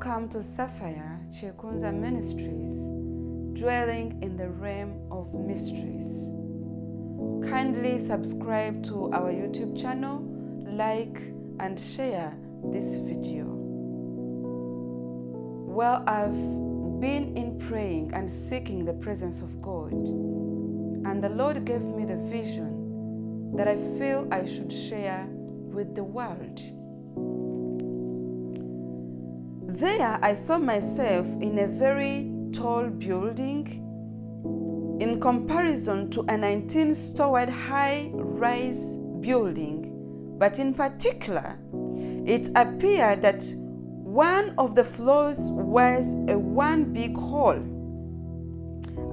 Welcome to Sapphire Kyekunza Ministries, dwelling in the realm of mysteries. Kindly subscribe to our YouTube channel, like and share this video. Well, I've been in praying and seeking the presence of God, and the Lord gave me the vision that I feel I should share with the world. There I saw myself in a very tall building in comparison to a 19-storied high-rise building, but in particular, it appeared that one of the floors was one big hall.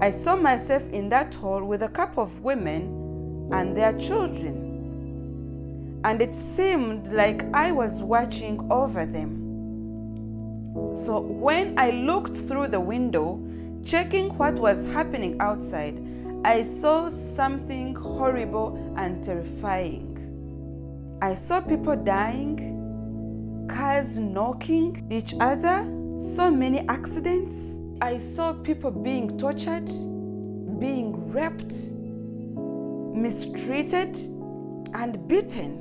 I saw myself in that hall with a couple of women and their children, and it seemed like I was watching over them. So when I looked through the window, checking what was happening outside, I saw something horrible and terrifying. I saw people dying, cars knocking each other, so many accidents. I saw people being tortured, being raped, mistreated, and beaten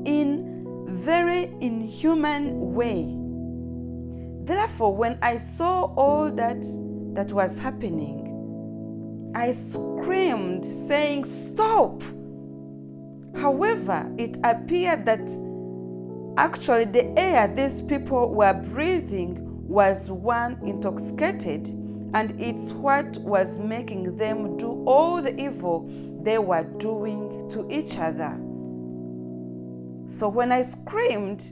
in very inhuman way. Therefore, when I saw all that was happening, I screamed, saying, "Stop!" However, it appeared that actually the air these people were breathing was one intoxicated, and it's what was making them do all the evil they were doing to each other. So when I screamed,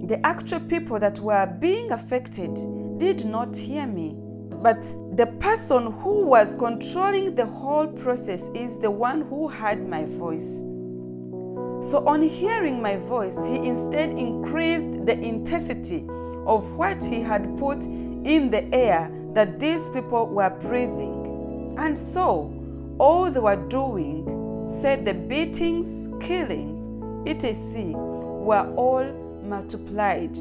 the actual people that were being affected did not hear me. But the person who was controlling the whole process is the one who heard my voice. So on hearing my voice, he instead increased the intensity of what he had put in the air that these people were breathing. And so all they were doing, said the beatings, killings, etc., were all multiplied.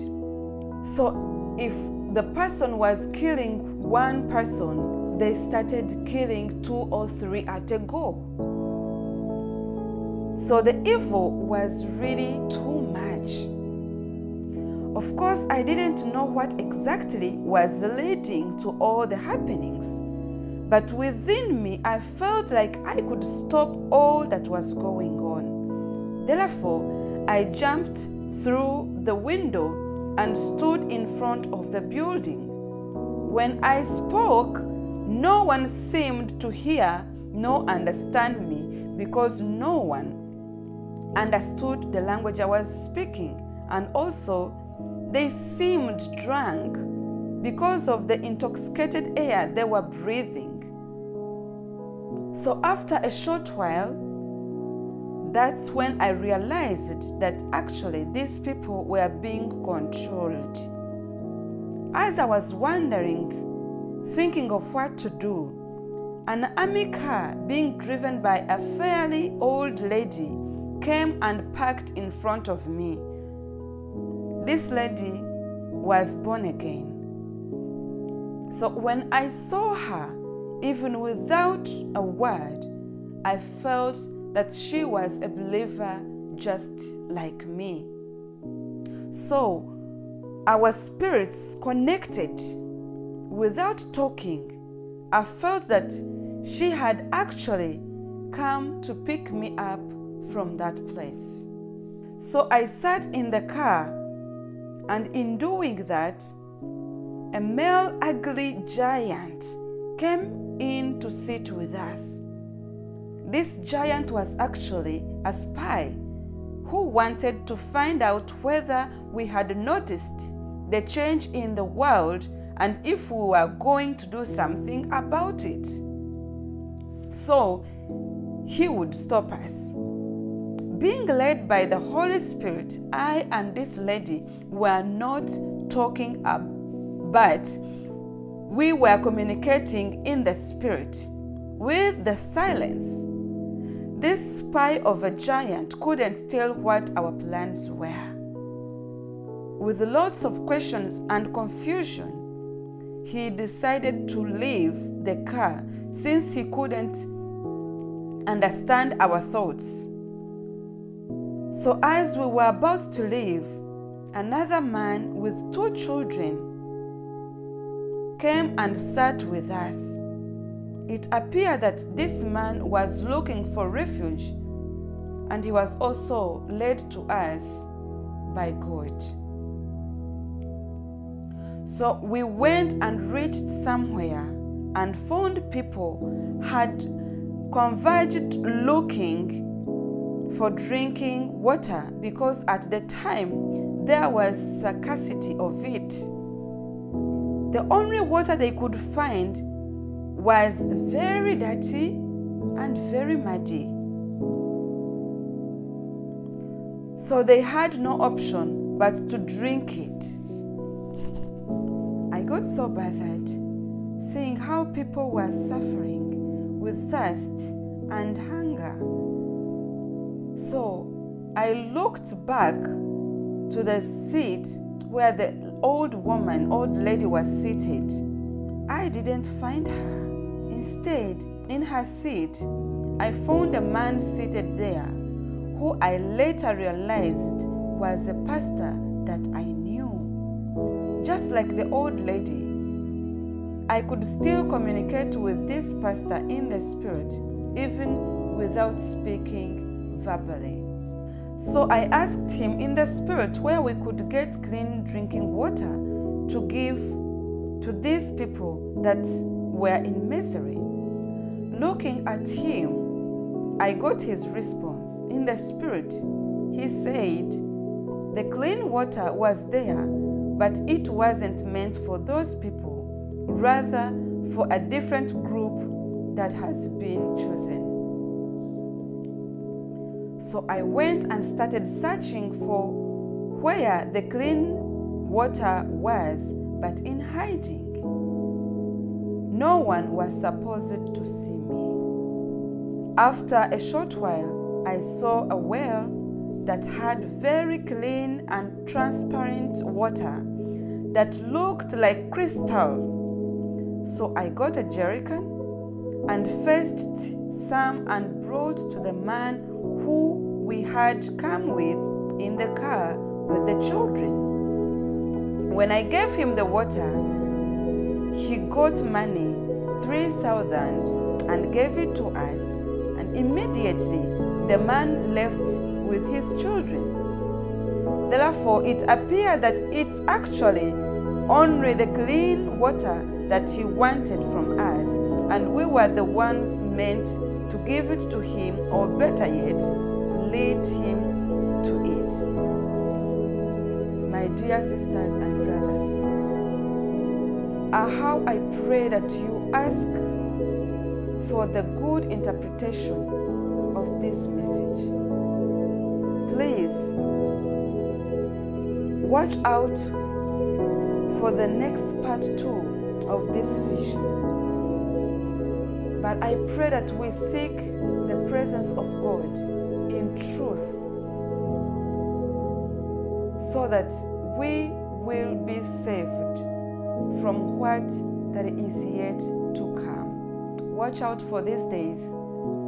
So if the person was killing one person, they started killing 2 or 3 at a go. So the evil was really too much. Of course, I didn't know what exactly was leading to all the happenings, but within me, I felt like I could stop all that was going on. Therefore, I jumped through the window and stood in front of the building. When I spoke, no one seemed to hear nor understand me, because no one understood the language I was speaking, and also they seemed drunk because of the intoxicated air they were breathing. So after a short while, that's when I realized that actually these people were being controlled. As I was wondering, thinking of what to do, an army car being driven by a fairly old lady came and parked in front of me. This lady was born again. So when I saw her, even without a word, I felt that she was a believer just like me. So our spirits connected without talking. I felt that she had actually come to pick me up from that place. So I sat in the car, and in doing that, a male ugly giant came in to sit with us. This giant was actually a spy who wanted to find out whether we had noticed the change in the world and if we were going to do something about it. So he would stop us. Being led by the Holy Spirit, I and this lady were not talking but we were communicating in the Spirit with the silence. This spy of a giant couldn't tell what our plans were. with lots of questions and confusion, he decided to leave the car since he couldn't understand our thoughts. So as we were about to leave, another man with 2 children came and sat with us. It appeared that this man was looking for refuge, and he was also led to us by God. So we went and reached somewhere and found people had converged looking for drinking water, because at the time there was scarcity of it. The only water they could find was very dirty and very muddy. So they had no option but to drink it. I got so bothered seeing how people were suffering with thirst and hunger. So I looked back to the seat where the old lady was seated. I didn't find her. Instead, in her seat, I found a man seated there who I later realized was a pastor that I knew. Just like the old lady, I could still communicate with this pastor in the spirit, even without speaking verbally. So I asked him in the spirit where we could get clean drinking water to give to these people that were in misery. Looking at him, I got his response. In the spirit, he said the clean water was there, but it wasn't meant for those people, rather for a different group that has been chosen. So I went and started searching for where the clean water was, but in hiding. No one was supposed to see me. After a short while, I saw a well that had very clean and transparent water that looked like crystal. So I got a jerrycan and fetched some and brought to the man who we had come with in the car with the children. When I gave him the water, he got money, 3,000, and gave it to us. And immediately the man left with his children. Therefore, it appeared that it's actually only the clean water that he wanted from us, and we were the ones meant to give it to him, or better yet, lead him to it. My dear sisters and brothers, how I pray that you ask for the good interpretation of this message. Please watch out for the next part 2 of this vision. But I pray that we seek the presence of God in truth, so that we will be saved from what that is yet to come. Watch out for these days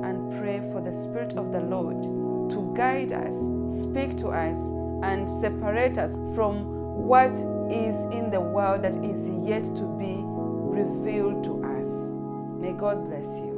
and pray for the Spirit of the Lord to guide us, speak to us, and separate us from what is in the world that is yet to be revealed to us. May God bless you.